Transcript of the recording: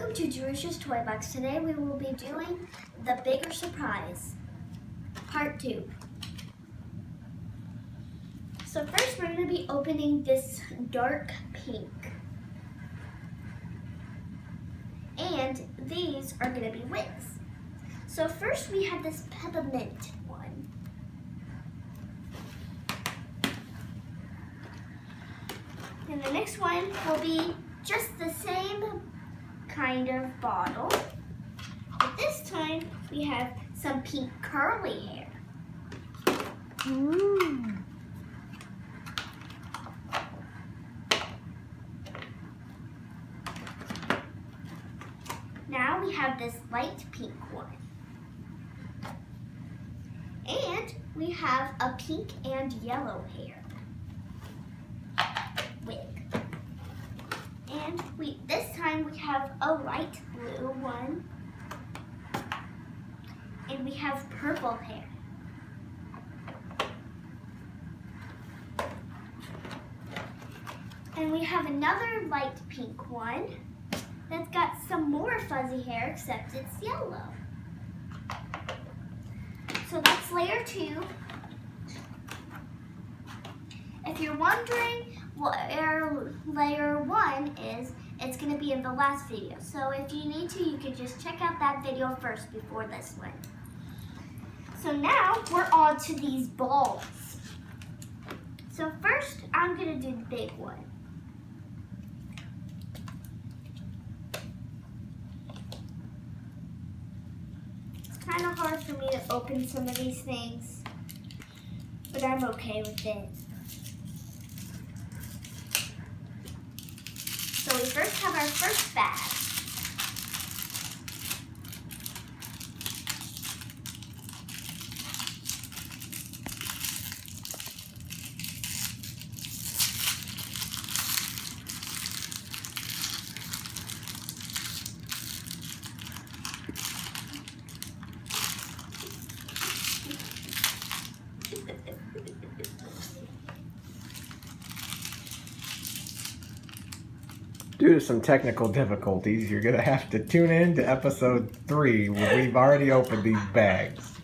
Welcome to Jerusha's Toy Box. Today we will be doing the bigger surprise, part 2. So first we're going to be opening this dark pink. And these are going to be wigs. So first we have this peppermint one. And the next one will be just the same kind of bottle. But this time we have some pink curly hair. Ooh. Now we have this light pink one. And we have a pink and yellow hair wig. And this time we have a light blue one. And we have purple hair. And we have another light pink one that's got some more fuzzy hair, except it's yellow. So that's layer 2. If you're wondering what layer 1 is, it's going to be in the last video. So if you need to, you can just check out that video first before this one. So now we're on to these balls. So first, I'm going to do the big one. Kind of hard for me to open some of these things, but I'm okay with it. So we first have our first bag. Due to some technical difficulties, you're going to have to tune in to episode 3 where we've already opened these bags.